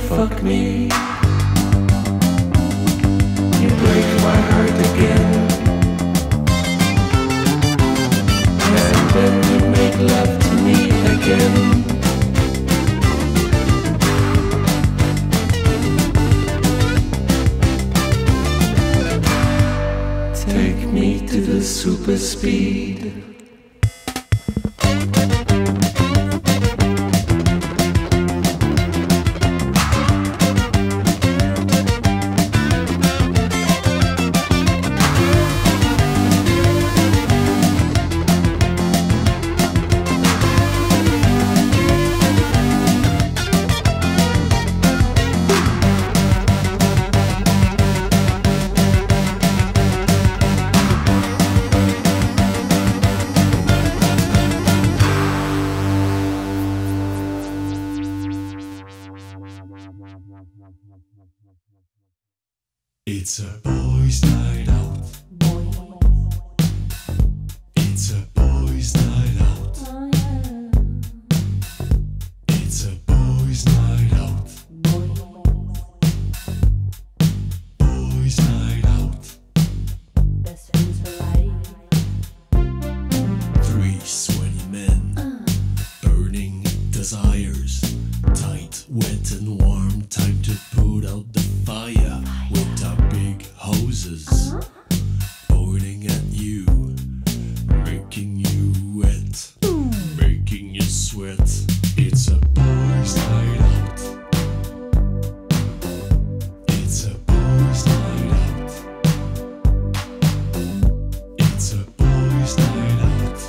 fuck me. You break my heart again, and then you make love to me again. Take me to the super speed. It's a boys' night out. It's a boys' night out. It's a boys' night out. Boys' night out. Best friends for life. 3 sweaty men, burning desires. Tight, wet and warm, time to put out the fire. With our big hoses, pointing at you, making you wet, making you sweat. It's a boys' night out. It's a boys' night out. It's a boys' night out.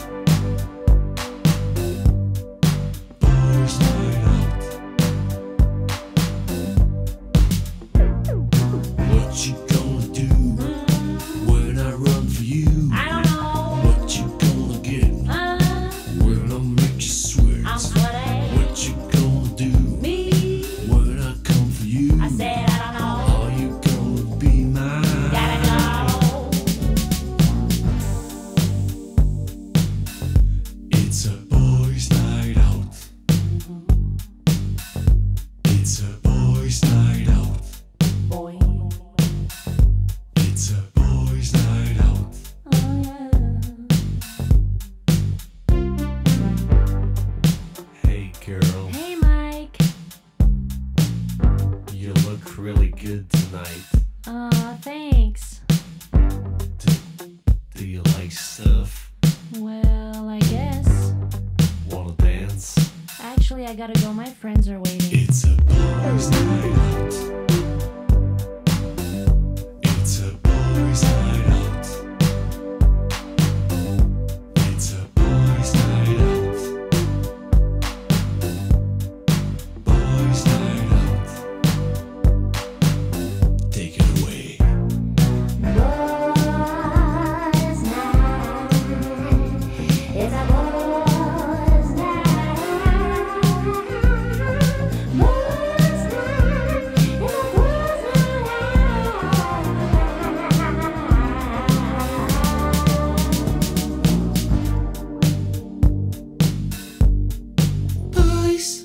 Boys' night out. What you gonna do when I run for you? I don't know. What you gonna get when I make you sweat? I'm sweating. What you gonna do Me. when I come for you? I said I don't know. Are you gonna be mine? Gotta go. It's a boys' night out. It's a boys' night out. Boy. It's a boys' night out. Hey girl, Hey, Mike. you look really good tonight. Thanks. Do you like stuff? Well, I guess. Wanna dance? Actually, I gotta go. My friends are waiting. It's a boys' night out. It's a boys' night out. It's a boys' night out. Boys' night out. Take it away. Boys' night. It's a boys' night. Boys' night. It's a boys' night. Boys.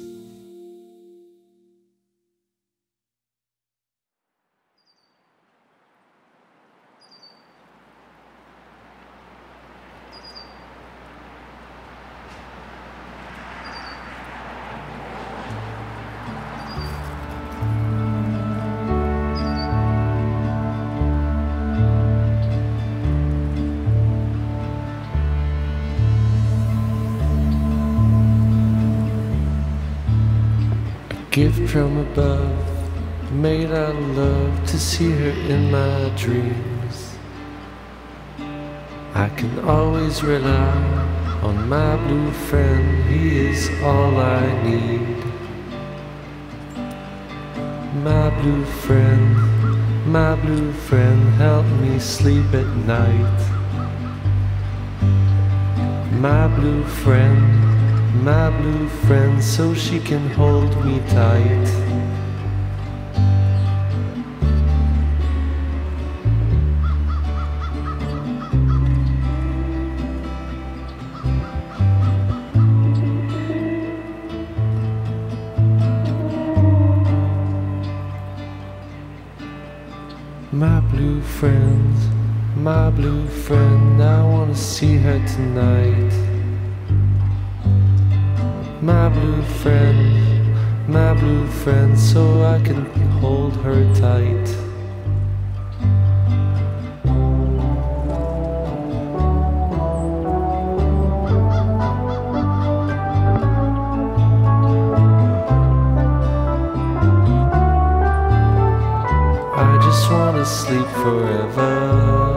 Gift from above, made out of love to see her in my dreams. I can always rely on my blue friend, he is all I need. My blue friend, help me sleep at night. My blue friend, so she can hold me tight. My blue friend, my blue friend, I wanna see her tonight. My blue friend, so I can hold her tight. I just wanna sleep forever.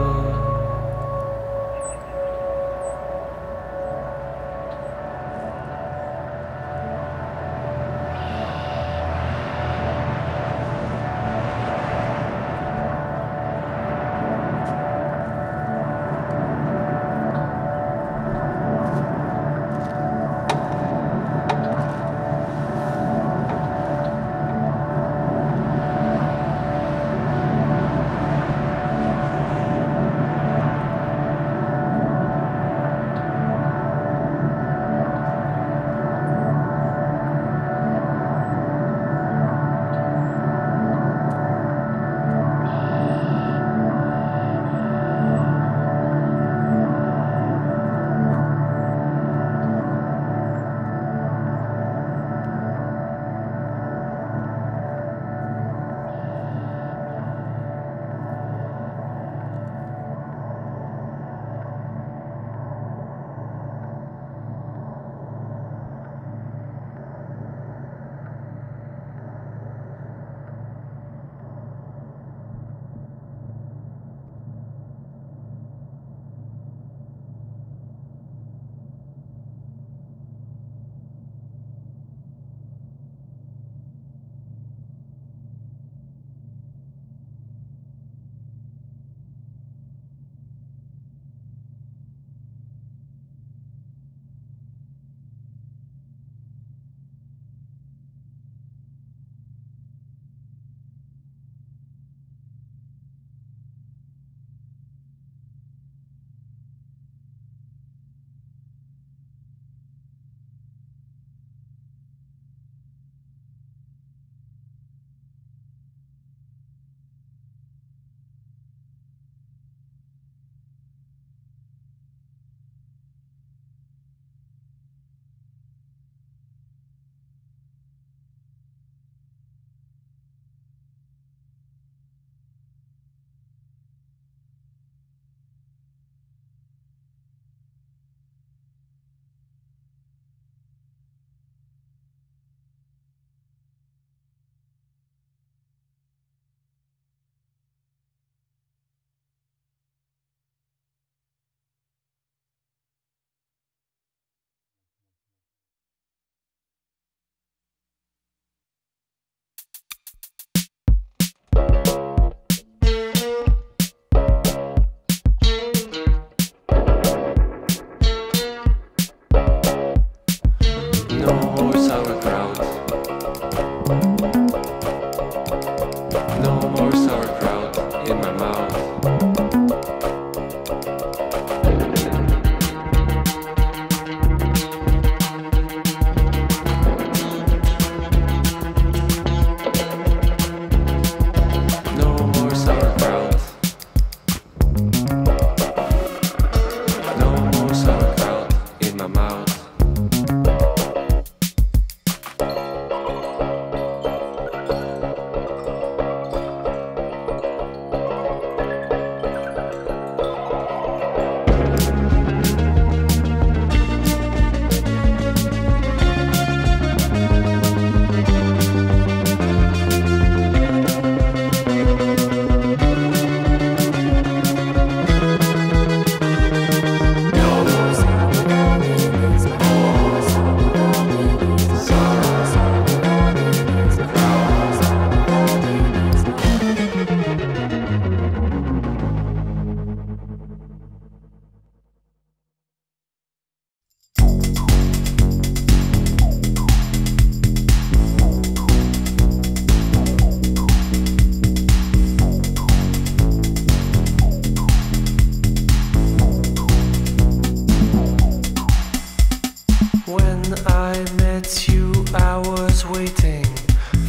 waiting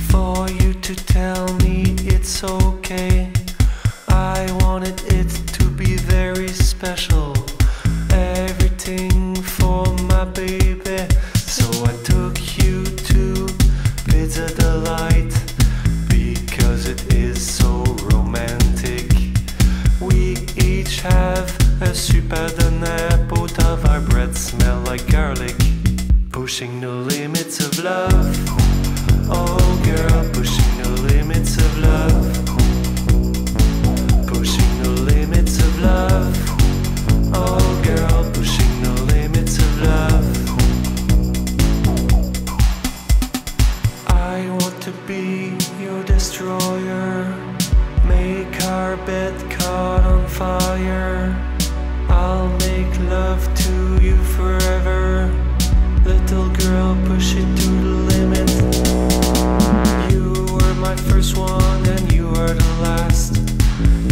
for you to tell me it's okay. A super donner, both of our breaths smell like garlic. Pushing the limits of love. Oh girl, pushing the limits of love. Pushing the limits of love. Oh girl, pushing the limits of love. I want to be your destroyer. Make our bed caught on fire. I'll make love to you forever. Little girl, push it to the limit. You were my first one and you are the last.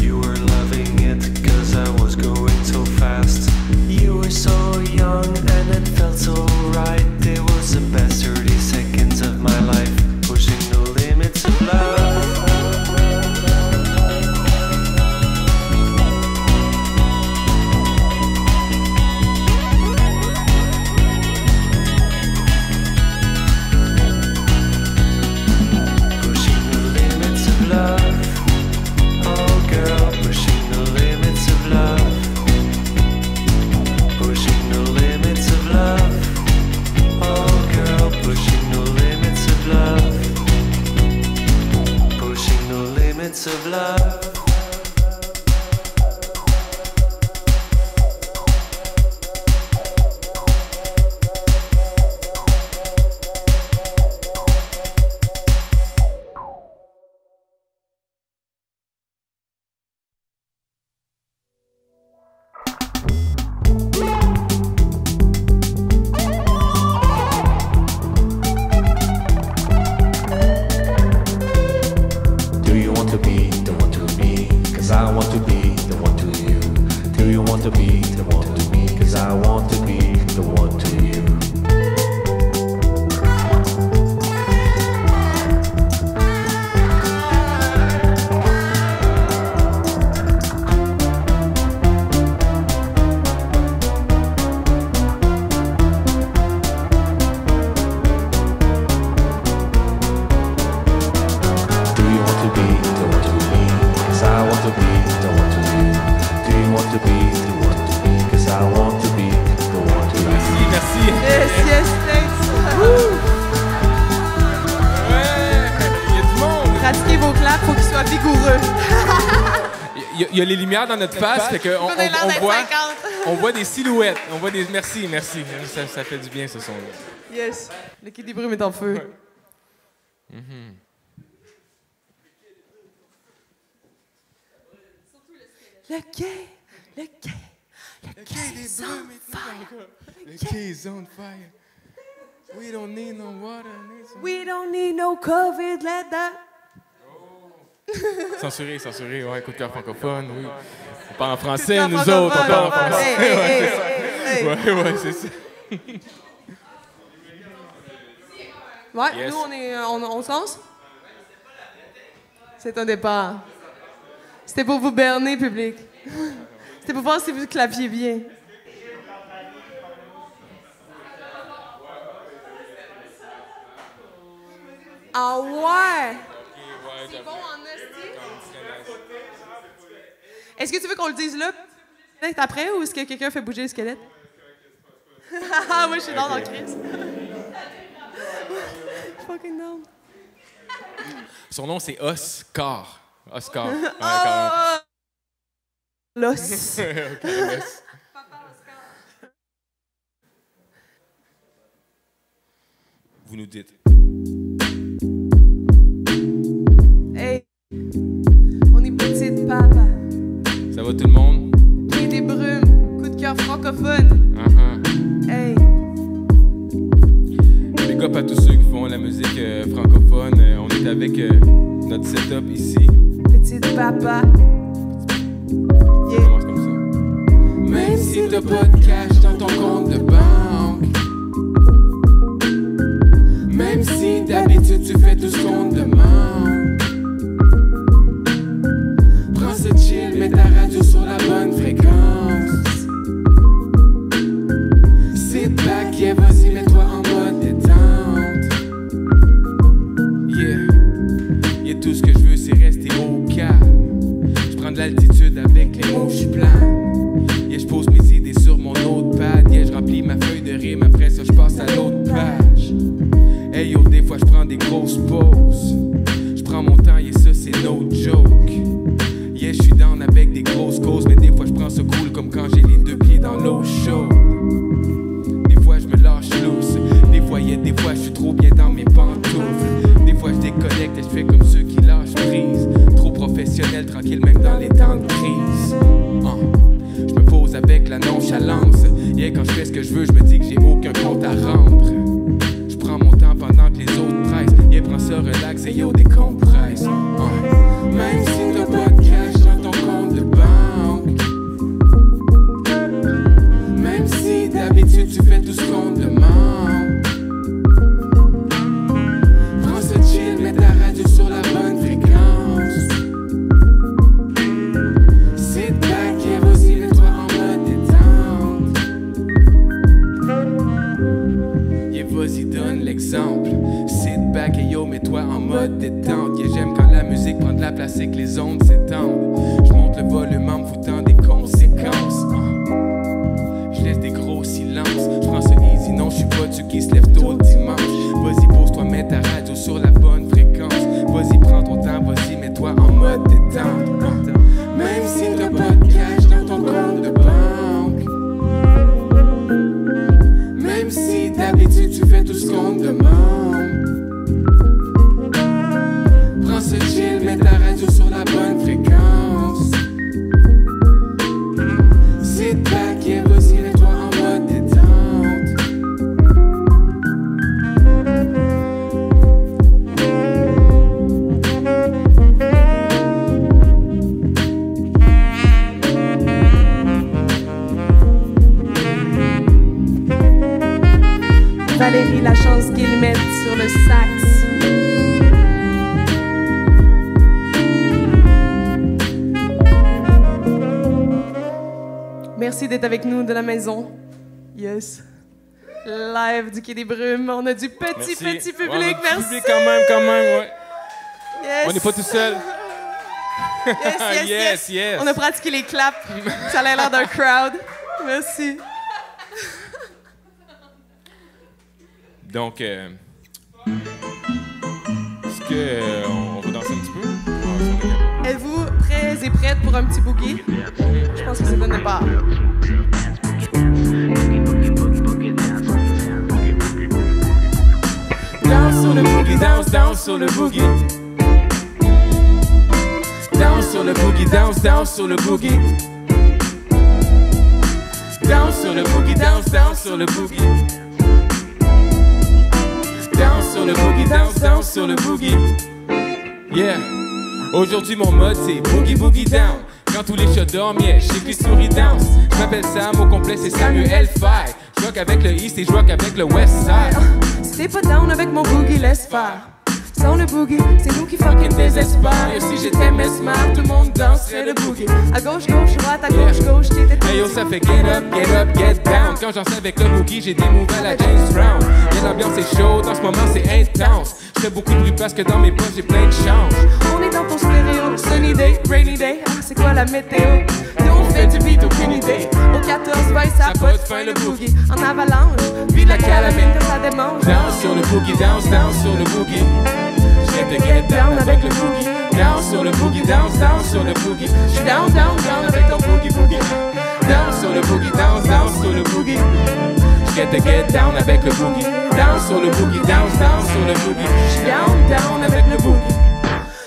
You were loving it cause I was going so fast. You were so young and it felt so right. It was the best 30 seconds of my life. Pushing the limits of love. Of love. Do you want to be the one to me? Cause I want to be the one to you. Do you want to be the one to me? Cause I want to be the one to you. Do you want to be the one to me? Cause I want to be the one to you. Do you want to be the one to me? Cause I want to be the one to you. Merci. Yes, thanks. Ouais, il y a du monde. Pratiquez vos claps, faut qu'ils soient vigoureux. Il y a les lumières dans notre face, fait que On a l'air d'être 50. on voit des silhouettes. On voit des. Merci. Ça fait du bien ce son-là. Yes, le Quai des Brumes est en feu. Le quai is on fire. Le quai is on fire. We don't need no water. We don't need no COVID, let that. Censuré, ouais, coup de cœur francophone, oui. On parle en français, Coup de nous cœur autres, on parle en francophone. français. Hey, Ouais, hey, c'est ça. hey. Ouais, c'est ça. Ouais, Yes. nous on se lance? C'est un départ. C'était pour vous berner, public. C'était pour voir si vous clapiez bien. Ah ouais? C'est bon en esti? Est-ce que tu veux qu'on le dise là? Peut-être après, ou est-ce que quelqu'un fait bouger le squelette? Ah, moi je suis dans le crise. Fucking down. Son nom, c'est Oscar. Oscar. Ouais, Ah! L'os. quand même. Ok, Os. Vous nous dites. Hey, on est petite papa. Ça va tout le monde? Quai des Brumes, coup de cœur francophone. Hey, Big up à tous ceux qui font la musique francophone. On est avec notre setup ici. petite papa. On Yeah. commence comme ça. Même si t'as pas de cash dans ton compte de banque. Même si d'habitude tu fais tout ce qu'on te demande. Prends ce chill, mets ta radio sur la bonne fréquence. Sit back, yeah, vas-y, mets-toi en mode détente. Yeah, tout ce que je veux c'est rester au calme. Je prends de l'altitude avec les mots, je suis plein. Yeah, je pose mes idées sur mon notepad. Yeah, je remplis ma feuille de rime, après ça je passe à l'autre page. Hey yo, des fois je prends des grosses pauses. Je prends mon temps, yeah, ça c'est no joke. Yeah, je suis down avec des grosses causes, mais des fois je prends ça cool comme quand j'ai les deux pieds dans l'eau chaude. Des fois je me lâche loose, des fois je suis trop bien dans mes pantoufles. Des fois je déconnecte et je fais comme ceux qui lâchent prise. Trop professionnel, tranquille même dans les temps de crise. Je me pose avec la nonchalance. Yeah, quand je fais ce que je veux, je me dis que j'ai aucun compte à rendre. Je prends mon temps pendant que les autres pressent. Yeah, prends ça, relax et yo, décompresse. Même si t'as pas de cash dans ton compte de banque, même si d'habitude tu fais tout ce qu'on te demande, prends ce chill, mets ta radio sur la bonne fréquence. Sit back et vas-y, mets-toi en mode détente. Yeah, vas-y, donne l'exemple. Sit back et yo, mets-toi en mode détente. Yeah, j'aime quand la musique prend de la place et que les ondes s'étendent. Je monte le volume en me foutant des conséquences. Je laisse des gros silences. Je prends ça easy, non, je suis pas du qui se lève tôt le dimanche. Vas-y, pose-toi, mets ta radio sur la bonne fréquence. Vas-y, prends ton temps, vas-y, mets-toi en mode détente. Même si t'as pas de cash dans ton compte de banque, même si d'habitude tu fais tout ce qu'on te demande, prends ce chill, mets ta radio sur la bonne fréquence. Sit back et vas-y, mets-toi en mode détente. Valérie Lachance-Guillemette sur le sax. Merci d'être avec nous de la maison. Yes. Live du Quai des Brumes. On a du petit public. Ouais, on a du merci. public quand même, ouais. Yes. On n'est pas tout seul. Yes. Yes. On a pratiqué les claps. Ça a l'air d'un crowd. Merci. Donc, est-ce que on va danser un petit peu? Êtes-vous prêts et prêtes pour un petit boogie? Je pense que c'est donné pas. Down sur le boogie, down sur le boogie. Down sur le boogie, down sur le boogie. Down sur le boogie, down sur le boogie. Down sur le boogie, down sur le boogie. Yeah. Aujourd'hui mon mode c'est boogie boogie down. Quand tous les chats dorment, yeah, je sais que les souris dansent. Je m'appelle Sam, au complet c'est Samuel Faye. Je rock avec le East et je rock avec le West Side. Si t'es pas down avec mon boogie, laisse faire. Sans le boogie, c'est nous qui fucking désespère. Et si j'étais mesmer, tout le monde danserait le boogie. À gauche, droite, à gauche, t'étais tout. Hey yo, ça fait get up, get down. Quand j'en sais avec le boogie, j'ai des moves à la James Brown. Yeah, l'ambiance est chaude, en ce moment c'est intense. Je fais beaucoup de bruit parce que dans mes poches j'ai plein de change. On est dans ton stéréo, sunny day, rainy day. Ah, c'est quoi la météo? Nous on fait du beat, aucune idée. Au 14-20, ça a pas de fin le boogie. En avalanche, puis de la calamine que ça démange. Down sur le boogie, down sur le boogie. J'ai de get down avec le boogie. Down sur le boogie, down sur le boogie. J'suis down avec ton boogie boogie. Down sur le boogie, down sur le boogie. J'get de get down avec le boogie. Down sur le boogie, down sur le boogie. J'suis down avec le boogie.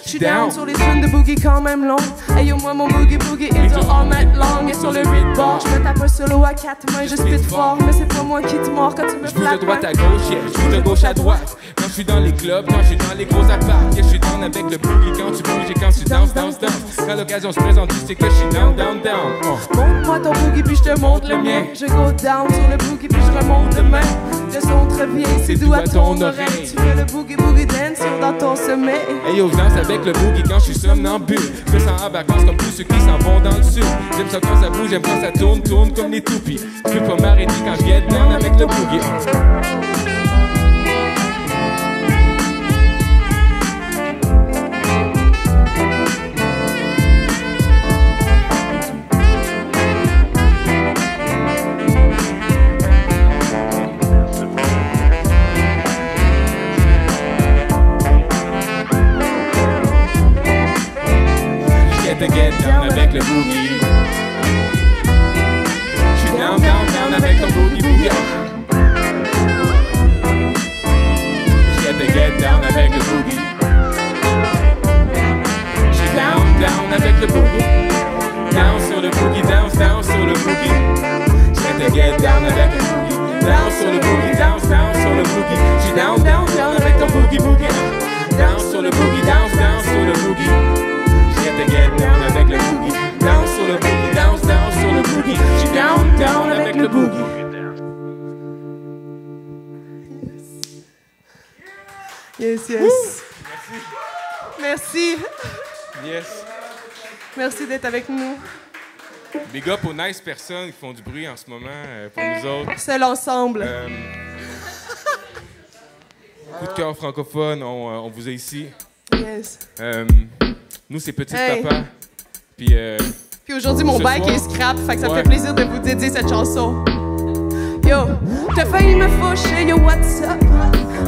J'suis down sur les tunes de boogie quand même long. Hey yo, moi mon boogie boogie est all night long. Et sur le beat bar, j'me tape un solo à 4 mains, je spit fort. Mais c'est pas moi qui te mords quand tu me J'bouge flattes. de droite à gauche, yeah, j'bouge de gauche à droite. Quand j'suis dans les clubs, quand j'suis dans les gros apparts, yeah, j'suis down avec le boogie. Quand tu bouges et quand tu danses. Quand l'occasion se présente, tu sais que j'suis down. Montre-moi ton boogie puis j'te montre le mien. Je go down sur le boogie puis je remonte demain. Le son te revient, c'est doux à ton oreille. Tu fais le boogie dance dans ton sommeil. Hey yo, je danse avec le boogie quand je suis somnambule. Je me sens en vacances comme tous ceux qui s'en vont dans le sud. J'aime ça quand ça bouge, j'aime quand ça tourne comme les toupies. Je peux pas m'arrêter quand je get down avec le boogie. to get down avec le boogie. J'suis down, down, down avec ton boogie boogie. J'ai to get down avec le boogie. J'suis down, down avec le boogie. Down sur le boogie, down, down sur le boogie. J'ai to get down avec le boogie. Down sur le boogie, down, down sur le boogie. J'suis down, down, down avec ton boogie boogie. Down sur le boogie, down, down sur le boogie. J'ai to get down avec le boogie. Down sur le boogie, down, down sur le boogie. J'suis down, down avec le boogie. Yes, yes. Merci. Yes. Merci d'être avec nous. Big up aux nice personnes qui font du bruit en ce moment pour nous autres. C'est l'ensemble. Coup de cœur francophone, on vous a ici. Yes. Nous, c'est Petit Hey. Papa. Puis, Puis aujourd'hui, mon Ce bike soir- est scrap, fait que ça me Ouais. fait plaisir de vous dédier cette chanson. Yo, t'as failli me faucher, yo, what's up?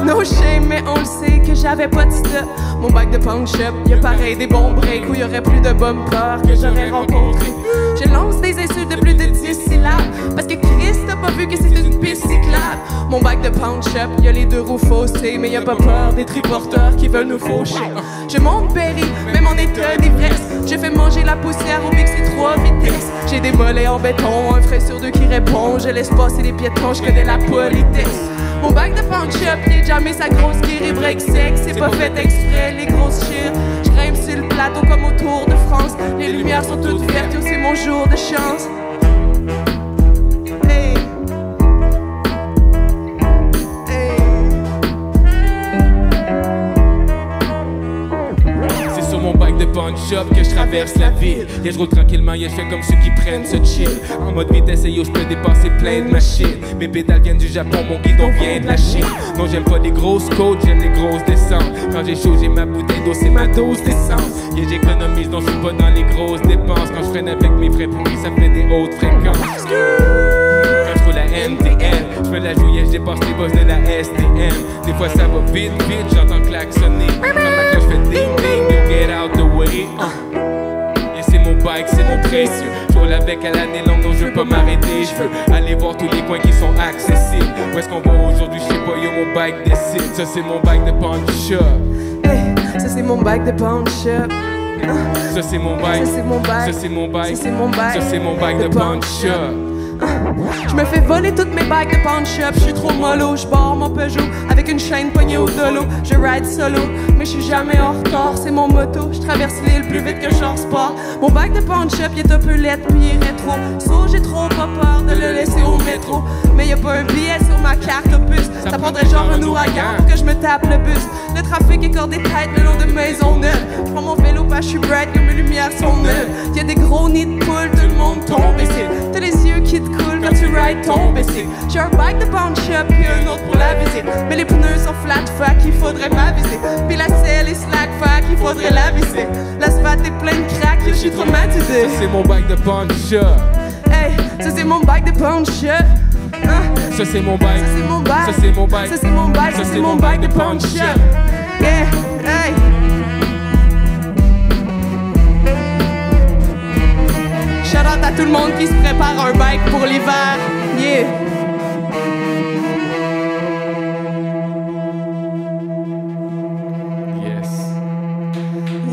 No shame, mais on le sait que j'avais pas de stop. Mon bike de punch up, y'a pareil des bons breaks où y'aurait plus de bumpers que j'aurais rencontré. Je lance des insultes de plus de 10 syllabes parce que Chris t'as pas vu que c'est une piste cyclable. Mon bike de punch up, y'a les deux roues faussées, mais y'a pas peur des triporteurs qui veulent nous faucher. Je monte Berry, même en état d'ivresse. Je fais manger la poussière au Bixi 3 vitesses. J'ai des mollets en béton, un frais sur deux qui répond. Je laisse passer les piétons, je connais la politesse. Mon bike de punch-up, il est jamais sa grosse gear et break sec. C'est pas fait exprès, les grosses cheers. Je grimpe sur le plateau comme au Tour de France. Les lumières sont toutes vertes, yo, c'est mon jour de chance. Hey. Hey. c'est sur mon bike de punch-up que je traverse la ville. Yeah, je roule tranquillement, yeah, je fais comme ceux qui prennent ce chill. En mode vitesse, et yo, je peux dépasser plein de machines. Mes pédales viennent du Japon, mon guidon vient de la Chine. Non, j'aime pas les grosses côtes, j'aime les grosses descentes. Quand j'ai chaud, j'ai ma bouteille d'eau, c'est ma dose d'essence. Yeah, j'économise, donc je suis pas dans les grosses dépenses. Quand je freine avec mes vrais pourris, ça fait des hautes fréquences. Quand je roule la NTN, je me la jouille, je dépasse les boss de la STM. Des fois ça va vite, vite, j'entends klaxonner. Quand la cloche fait ding ding, yo, get out the way. Et c'est mon bike, c'est mon précieux. Je roule avec à l'année longue, donc je veux pas m'arrêter. Je veux aller voir tous les coins qui sont accessibles. Où est-ce qu'on va aujourd'hui, je sais pas, yo, mon bike décide. Ça c'est mon bike de punch-up. Hey, ça c'est mon bike de punch-up. Ça c'est mon bike. Ça c'est mon bike. Ça c'est mon bike. Ça c'est mon bike. Ça c'est mon bike de punch-up. Je me fais voler toutes mes bikes de punch-up. Je suis trop mollo, je barre mon Peugeot avec une chaîne poignée au dolo. Je ride solo, mais je suis jamais en retard. C'est mon moto, je traverse l'île plus vite que je sport. Mon bike de punch-up, il est un peu laid puis il est rétro. So j'ai trop pas peur de le laisser au métro. Mais y a pas un billet sur ma carte opus. Ça prendrait genre un ouragan pour que je me tape le bus. Le trafic est cordé tête le long de Maisonneuve. Je prends mon vélo parce que je suis bright comme mes lumières sont neuves. Y a des gros nids de poules, tout le monde tombe ici. T'as les yeux qui te coulent quand tu rides ton bicycle. J'ai un bike de punch-up puis un autre pour la visite. Mais les pneus sont flat fac, il faudrait m'aviser. Puis la selle est slack fac, il faudrait la visser. L'asphalte est plein de crack, yo, je suis traumatisé. Ça c'est mon bike de punch-up. Hey, ça c'est mon bike de punch-up. Ça c'est mon bike. Ça c'est mon bike. Ça c'est mon bike. Ça c'est mon bike. Ça c'est mon bike de punch-up. Yeah, hey. Shout out à tout le monde qui se prépare un bike pour l'hiver. Yeah. Yes.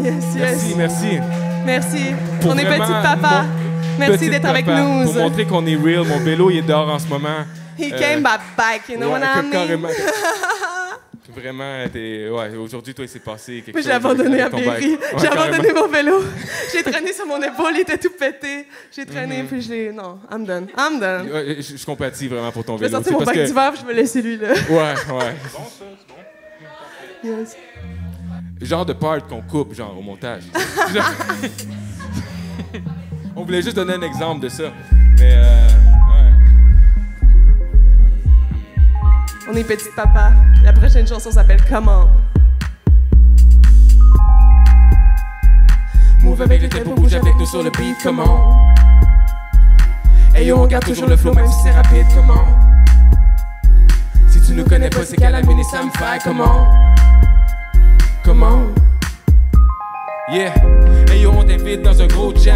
Yes, yes. Merci, merci. Merci. Pour On est vraiment, petit papa. mon Merci petit d'être avec papa, nous. Pour montrer qu'on est real, mon vélo il est dehors en ce moment. He came by bike, you know Ouais, what I mean? carrément. Vraiment, ouais, aujourd'hui, toi, il s'est passé quelque Puis chose. j'ai abandonné à avec ton bike. Berry. Ouais, J'ai abandonné carrément. mon vélo. J'ai traîné sur mon épaule, il était tout pété. J'ai traîné, puis je l'ai. Non, I'm done. I'm done. Ouais, je compatis vraiment pour ton Je vais vélo. sortir mon parce bike que- d'hiver, puis je vais laisser lui là. Ouais. Yes. Genre de part qu'on coupe, genre, au montage. Genre- On voulait juste donner un exemple de ça. Mais, ouais. On est petit papa. La prochaine chanson s'appelle Comment. Move avec le tempo, bouge avec nous sur le beat, comment? Hey yo, on garde toujours le flow, même si c'est rapide, comment? Si tu nous connais pas, c'est qu'à la minute, ça me fait comment? Comment? Yeah, hey yo, on t'invite dans un gros jam.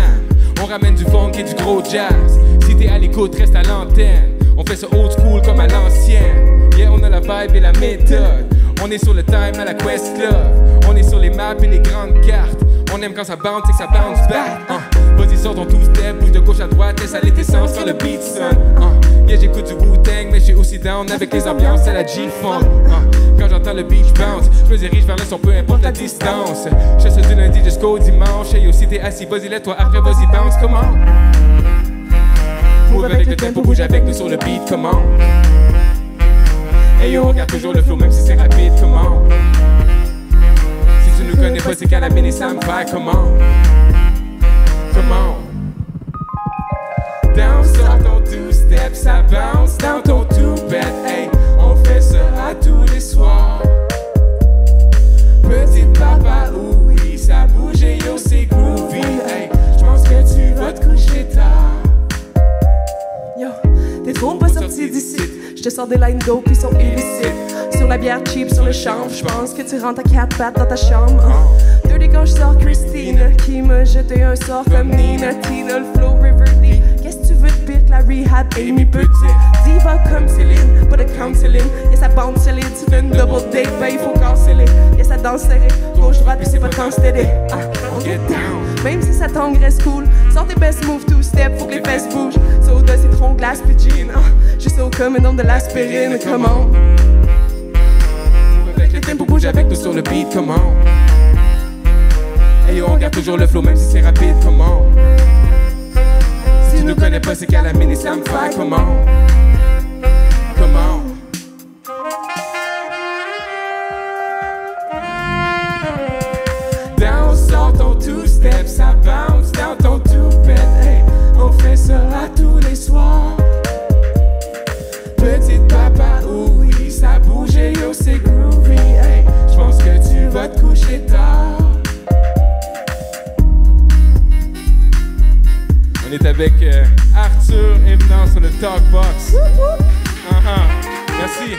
On ramène du funk et du gros jazz. Si t'es à l'écoute, reste à l'antenne. On fait ça old school comme à l'ancienne. Yeah, on a la vibe et la méthode. On est sur le time à la Quest Club. On est sur les maps et les grandes cartes. On aime quand ça bounce et que ça bounce back. Vas-y, sors ton two-step, bouge de gauche à droite, laisse aller tes sens quand le beat sonne. Yeah, j'écoute du Wu-Tang, mais j'suis aussi down avec les ambiances à la G-Funk. Quand j'entends le beach bounce, je me dirige vers le son, peu importe la distance. Je suis du lundi jusqu'au dimanche. Et si t'es assis, vas-y, lève-toi après, vas-y, bounce, comment? Move avec le tempo, bouge avec nous sur le beat, comment? Hey yo, on regarde toujours le flow, même si c'est rapide, comment? Si tu nous connais pas, c'est qu'à la mini, ça me fait comment? Comment? Down, sort ton two-step, ça bounce dans ton two-bet, hey. On fait ça à tous les soirs. Petite papa, oui, ça bouge et yo, c'est groovy, hey. J'pense que tu vas te coucher tard. Yo, t'es trop pas sorti d'ici. J'te sors des lines d'eau qui sont illicites. Sur la bière cheap, sur le chanvre. J'pense que tu rentres à 4 pattes dans ta chambre. Dirty quand j'sors Christine, qui m'a jeté un sort comme Nina. Tina, le flow Riverdale. Qu'est-ce que tu veux de pire que la rehab Amy Petit? Diva comme Céline, pas de counseling. Y'a sa bande solide, tu fais une double date, ben il faut canceller. Y'a sa danse serrée, gauche-droite, pis c'est pas tant steady. On get down, même si ça t'engraisse cool. Sors tes best moves two-step, faut que les fesses bougent. Soda, citron, glace, pis jean. Juste au commun nombre de l'aspirine, comment? Avec le tempo, bouge avec nous sur le beat, comment? Hey yo, on garde toujours le flow, même si c'est rapide, comment? Si tu nous connais pas, c'est qu'à la mini, ça me fait comment? Comment? Down, sort ton two-step, ça bounce dans ton two-bet, hey. On fait ça à tous les soirs. Petite papa, oui, ça bouge et yo, c'est groovy, hey. J'pense que tu vas te coucher tard. On est avec Arthur Eminent sur le Talkbox. Merci.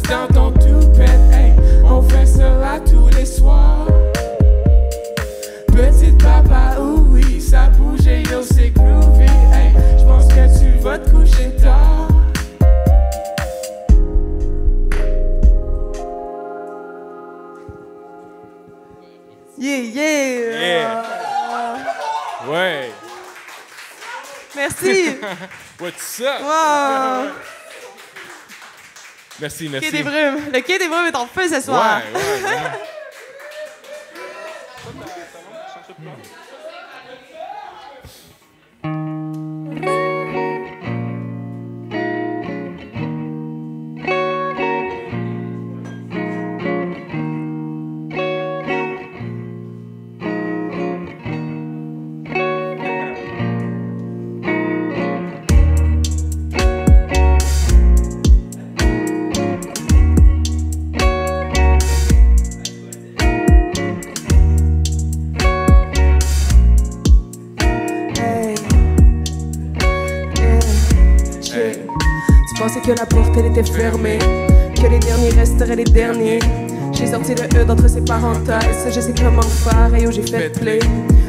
Dans ton toupette, hey, on fait ça à tous les soirs. Petite papa, oui, ça bouge et yo, c'est groovy, hey. J'pense que tu vas te coucher tard. Yeah. Ouais. Merci. What's up? Wow. Merci. Quai des Brumes. Le Quai des Brumes est en feu ce soir. Ouais. Tu pensais que la porte elle était fermée, que les derniers resteraient les derniers. J'ai sorti le E d'entre ces parenthèses, je sais comment faire et où j'ai fait play.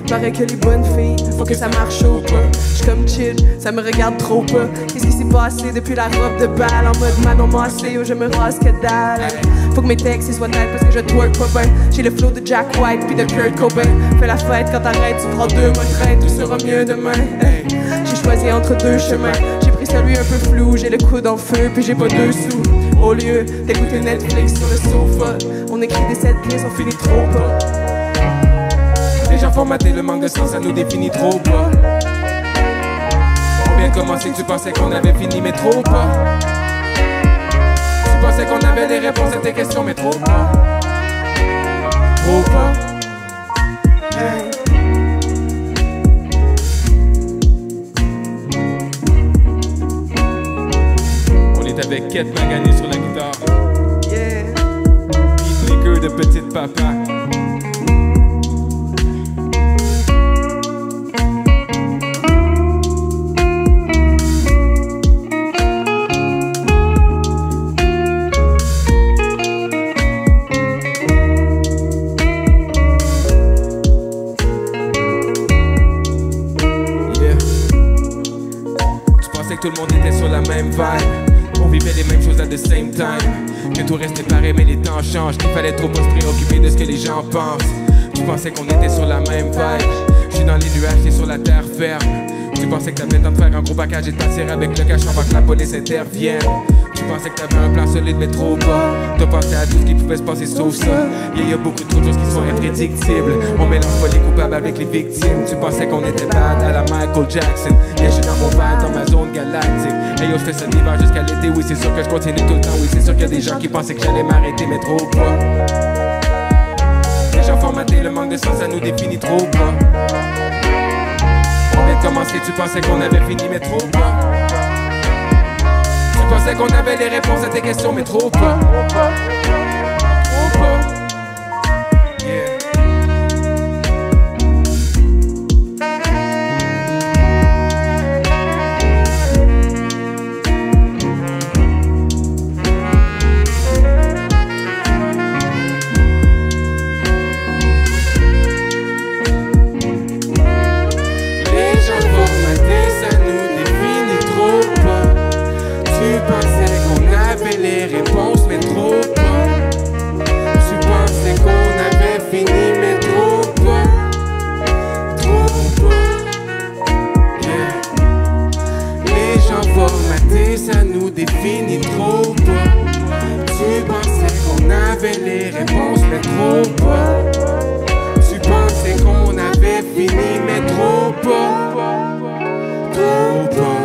Paraît que les bonnes filles, faut que ça marche au pas. J'suis comme chill, ça me regarde trop pas. Qu'est-ce qui s'est passé depuis la robe de balle? En mode Manon Massé où je me rase que dalle. Faut que mes textes soient tels parce que je twerk pas ben. J'ai le flow de Jack White puis de Kurt Cobain. Fais la fête quand t'arrêtes, tu prends 2 mois de train, tout sera mieux demain. Hey. J'ai choisi entre 2 chemins, j'ai pris celui un peu flou, j'ai le coude en feu puis j'ai pas 2 sous. Au lieu d'écouter Netflix sur le sofa, on écrit des setlists, on finit trop pas. Les gens formatés, le manque de sens, ça nous définit trop pas. On vient de commencer, tu pensais qu'on avait fini, mais trop pas. Tu pensais qu'on avait les réponses à tes questions, mais trop pas. Trop pas. Hey. casquette maganée sur la guitare. Yeah. Beatmaker de petite papa. Tout le monde était sur la même vibe. On vivait les mêmes choses at the same time. Que tout restait pareil mais les temps changent. Qu'il fallait trop pas se préoccuper de ce que les gens pensent. Tu pensais qu'on était sur la même vibe. J'suis dans les nuages, t'es sur la terre ferme. Tu pensais que t'avais le temps de faire un gros package et de partir avec le cash avant que la police intervienne. Tu pensais que t'avais un plan solide mais trop bas. T'as pensé à tout ce qui pouvait se passer sauf ça. Y a beaucoup trop de choses qui sont imprédictibles. On mélange pas les coupables avec les victimes. Tu pensais qu'on était bad à la Michael Jackson. Yeah, j'suis dans mon vibe, dans ma zone galactique. Hey yo, j'fais ça l'hiver jusqu'à l'été. Oui, c'est sûr que je continue tout le temps. Oui, c'est sûr qu'il y a des gens qui pensaient que j'allais m'arrêter mais trop pas. Les gens formatés, le manque de sens ça nous définit trop pas. On vient de commencer, tu pensais qu'on avait fini mais trop pas. Tu pensais qu'on avait les réponses à tes questions, mais trop pas. Trop pas. Yeah. Les gens formatés, ça nous définit trop pas. Tu pensais qu'on avait les réponses, mais trop pas. Tu pensais qu'on avait fini, mais trop pas. Trop pas. Yeah. Les gens formatés, ça nous définit trop pas. Tu pensais qu'on avait les réponses, mais trop pas. Tu pensais qu'on avait fini, mais trop pas. Trop pas.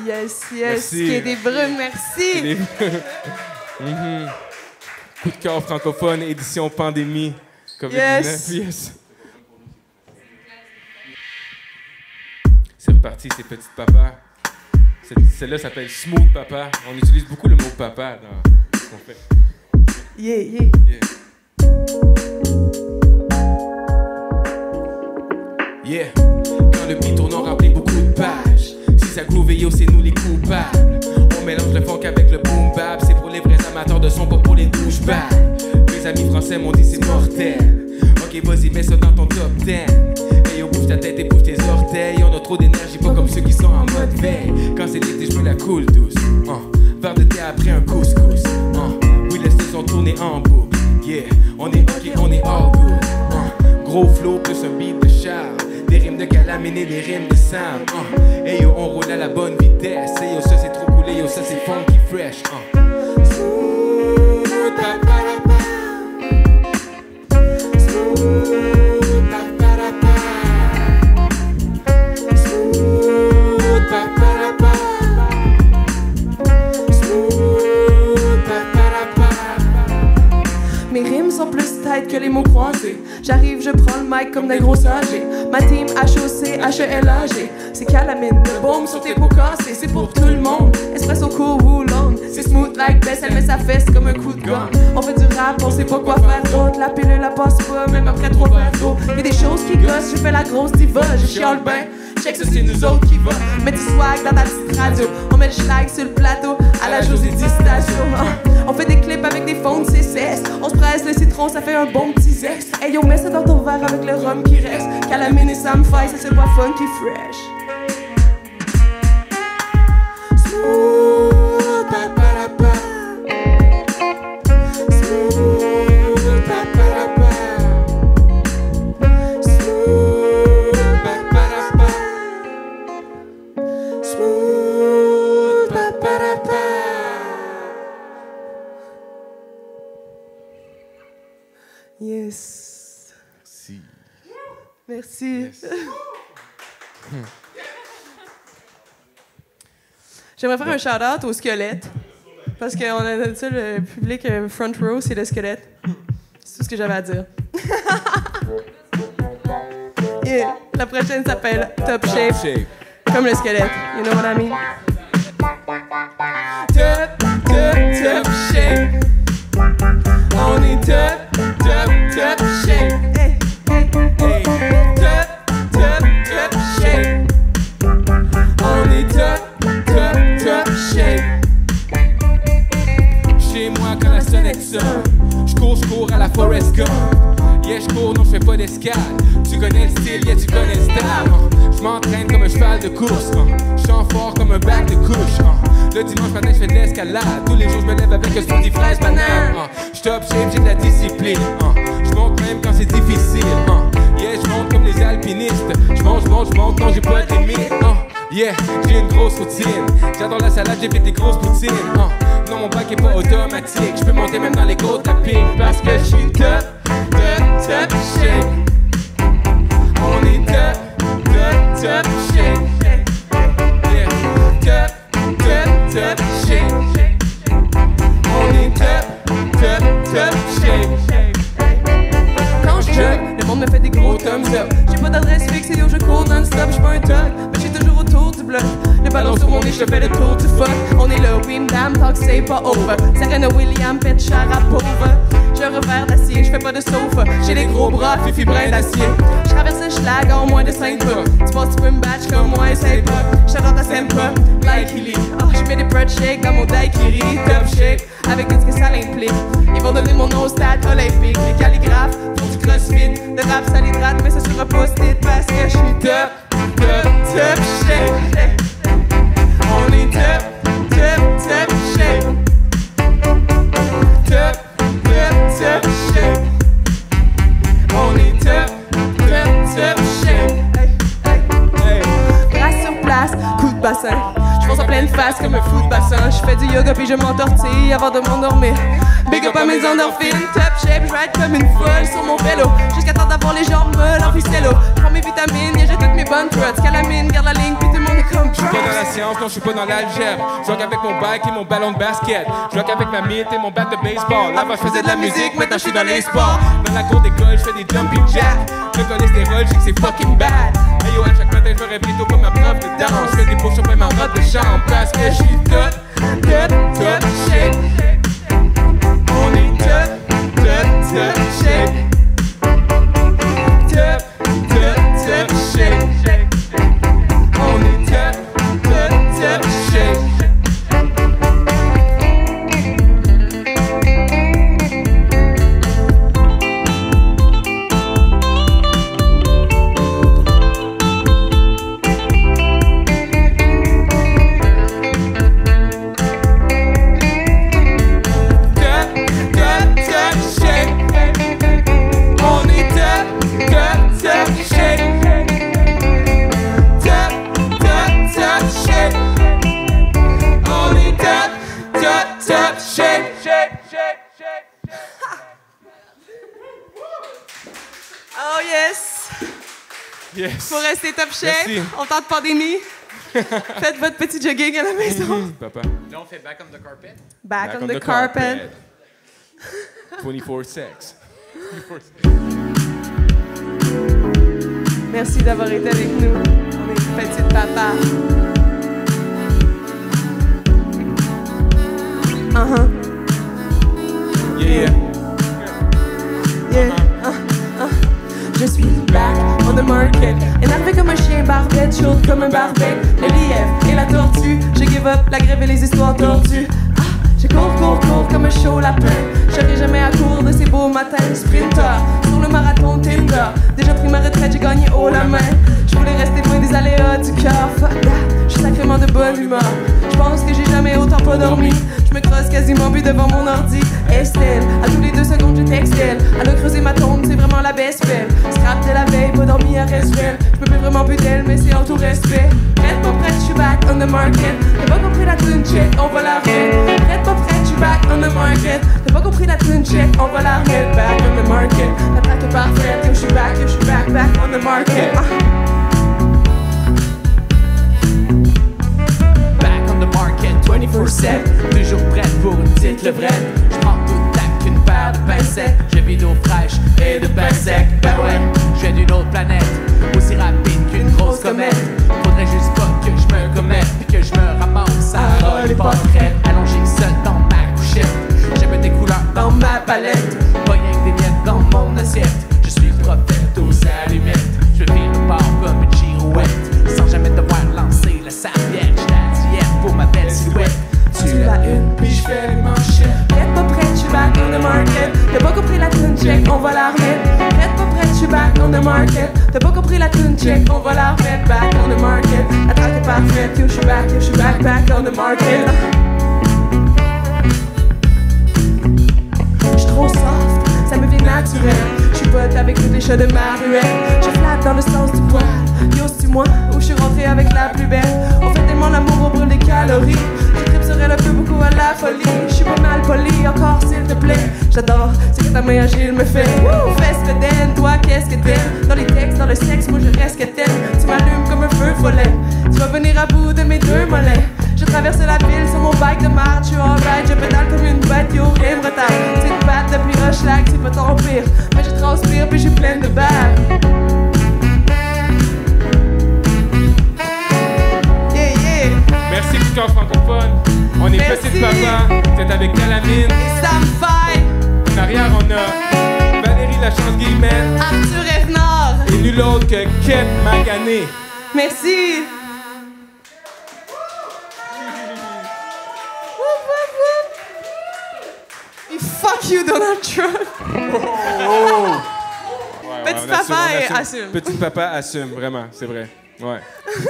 Yes, yes. Merci. Qui est des brumes, merci. Les- Mhm. Coup de cœur francophone, édition pandémie. COVID-19. Yes. Yes. C'est reparti, ces petites papas. Celle-là s'appelle Smooth Papa. On utilise beaucoup le mot papa dans ce qu'on fait. Yeah, yeah. Yeah. Yeah. Quand le beat tourne, on remplit beaucoup de pages. Si ça groove, yo, c'est nous les coupables. On mélange le funk avec le boom bap. C'est pour les vrais amateurs de son, pas pour les douchebags. Mes amis français m'ont dit c'est mortel. Ok, vas-y, mets ça dans ton top 10. Hey yo, bouge ta tête et bouge tes orteils. On a trop d'énergie, pas comme ceux qui sont en mode veille. Quand c'est l'été, je me la coule douce. Verre de thé après un couscous. Oui, laisse le son tourner en boucle. Yeah, on est ok, on est all good. Gros flow plus un beat de charme. Des rimes de Calamine et des rimes de Sam. Hey yo, on roule à la bonne vitesse. Hey yo, ça c'est trop cool. Hey yo, ça c'est funky fresh. Smooth, pa, pa, ra, pa. Smooth, pa, pa, ra, pa. Smooth, pa, pa, ra, pa. Smooth, pa, pa, ra, pa. Mes rimes sont plus tight que les mots croisés. J'arrive, je prends le mic comme des gros âgés. Ma team HOC, HELAG. C'est Calamine, le bombe sur tes pots cassés. C'est pour tout le monde. Espresso court ou long. C'est smooth like Bess, elle met sa fesse comme un coup de gun. On fait du rap, on sait pas quoi faire d'autre. La pilule la passe pas, même après 3 verres d'eau. Y'a des choses qui gossent, je fais la grosse diva. Je chiale ben, check ça c'est nous autres qui va. Mets du swag dans ta petite radio. On met le schlag sur le plateau, à la José Di Stasio. On fait des clips avec des fonds de CCS. On se presse le citron, ça fait un bon petit zeste. Hey yo, mets ça dans ton verre avec le rhum qui reste. Calamine et Sam Fay, ça c'est pas funky fresh. Smooth, pa, pa, ra, pa. Smooth, pa, pa, ra, pa. Smooth, pa, pa, ra, pa. Smooth, pa, pa, ra, pa. Yes. Merci. Merci. Yes. J'aimerais faire un shout-out au squelette. Parce qu'on a tu sais, le public front row, c'est le squelette. C'est tout ce que j'avais à dire. Yeah. La prochaine s'appelle Top Shape. Comme le squelette. You know what I mean? Top shape. On est top shape. Hey, hey, hey. Top shape. On est top shape. Chez moi quand la sonnette sonne, j'cours à la Forest Gump. Yeah, j'cours, non j'fais pas d'escale. Tu connais le style, yeah tu connais le style. J'm'entraîne comme un cheval de course. J'chante fort comme un bac de couche. Le dimanche matin j'fais de l'escalade. Tous les jours j'me lève avec un smoothie fraise banane. J'top shape, j'ai de la discipline. J'monte même quand c'est difficile. Yeah, j'monte comme les alpinistes. J'monte, non j'ai pas de limite. Yeah, j'ai une grosse routine. J'adore la salade, j'ai fait des grosses poutines. Non, mon bac est pas automatique. J'peux monter même dans les côtes à pic. Parce que j'suis top shape. On est top shape. Yeah, top shape. On est top shape. Quand je jog, le monde me fait des gros thumbs up. J'ai pas d'adresse fixe et yo je cours non-stop. J'suis pas un thug, mais j'suis toujours autour du bloc. Le ballon sur mon nez, j'te fais le tour du fuck. On est là, Wim Dam, talk c'est pas over. Serena Williams, pet chara pauvre. J'ai un revers d'acier, j'fais pas de sofa. J'ai les gros bras, fifi brin d'acier. J'traverse le schlag en moins de 5 pas. Tu penses tu peux me batch comme moi, essaye pas. J'adore ta sympa, like Hilly. J'mets des prod shake dans mon daiquiri. Top shape, avec tout ce que ça implique. Ils vont donner mon nom au stade olympique. Les calligraphes font du crossfit. Le rap ça l'hydrate, mais ça sera post-it parce que j'suis top shape. On est top shape. Top shape. On est top shape. Hey. Bras sur place, coup de bassin. J'fonce en pleine face comme un fou de bassin. J'fais du yoga puis je m'entortille avant de m'endormir. Big up à mes endorphines. Top shape, j'ride comme une folle sur mon vélo. Jusqu'à temps d'avoir les jambes molles en ficello. J'prends mes vitamines et j'ai toutes mes bonnes prods. Calamine, garde la ligne puis tout le monde est comme J'suis pas dans la science, non j'suis pas dans l'algèbre. J'joue avec mon bike et mon ballon de basket. J'joue avec ma mythe et mon bat de baseball. Avant j'faisais de la musique, maintenant j'suis dans les sports. Dans la cour d'école, j'fais des jumping jacks. Le cholestérol, j'sais que c'est fucking bad. Hey yo, à chaque matin j'me réveille tôt comme ma prof de danse. J'fais des push-ups même en robe de chambre. Parce que j'suis top shape. On est top shape. Top shape. On est top shape. Oh yes! Yes. Faut rester top shape. Merci. En temps de pandémie. Faites votre petit jogging à la maison. Papa. Là, on fait back on the carpet. Back on the carpet. 24/6. Merci d'avoir été avec nous. On est petite papa. Yeah. Yeah. Je suis back on the market. Énervé comme un chien barbette, chaud comme un barbette. Le lièvre et la tortue. Je give up la grève et les histoires tordues. Je cours comme un chaud lapin. J'arrive jamais à court de ces beaux matins. Sprinter sur le marathon Tinder. Déjà pris ma retraite, j'ai gagné haut la main. Je voulais rester loin des aléas du cœur. Fuck that, je suis sacrément de bonne humeur. Je pense que j'ai jamais autant pas dormi. Je me crosse quasiment plus devant mon ordi. Estelle, à tous les 2 secondes je textelle. Elle a creusé ma tombe, c'est vraiment la best belle. Scrap de la veille, pas dormi à Resvel. Je me plais vraiment plus d'elle, mais c'est en tout respect. Prête pas prête, je suis back on the market. T'as pas compris la tune check, on va la remettre. Prête pas prête, je suis back on the market. T'as pas compris la tune check, on va la remettre. Back on the market. La traque est parfaite, yo je suis back on the market. Back on the market 24/7. Toujours prête pour une petite levrette. J'prends tout le temps qu'une paire de pincettes. J'ai vie d'eau fraîche et de pain sec. Ben ouais, je viens d'une autre planète. Aussi market. T'as pas compris la tune, check, on va la remettre back on the market. La track est parfaite, yo, j'suis back on the market. J'suis trop soft, ça me vient naturel. J'suis pote avec tous les chats de ma ruelle. Je flatte dans le sens du poil. Yo, c'est moi où j'suis rentré avec la plus belle. On fait tellement l'amour, on brûle des calories. Je tripe sur elle un peu beaucoup à la folie. J'suis pas mal poli, encore s'il te plaît. J'adore, c'est que ta main agile me fait. Fesse bedaine, toi qu'est-ce que t'aimes? Dans les textes, dans le sexe, moi je reste que t'aimes. Tu m'allumes comme un feu follet. Tu vas venir à bout de mes deux mollets. Je traverse la ville sur mon bike de marche. J'suis alright, je pédale comme une bête, yo, rien me retarde. C'est une batte depuis Rochelag, c'est pas ton pire. Mais je transpire puis j'suis pleine de balles. Merci du cœur francophone. On est Merci. Petit Papa, c'est avec Calamine. Et Sam Fay, En arrière, on a Valérie Lachance-Guillemette Arthur Evenard. et nul autre que Kate Magané. Merci. Whoop, whoop, whoop. Et fuck you, Donald Trump. Ouais, Petit on papa on assume. Petit Papa assume, vraiment, c'est vrai. Ouais.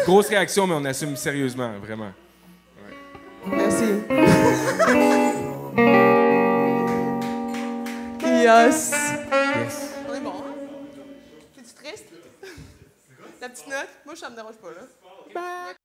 Grosse réaction, mais on assume sérieusement, vraiment. Merci. Yes. Yes. On est bon, hein? T'es-tu triste? La petite note? Moi, ça me dérange pas, là.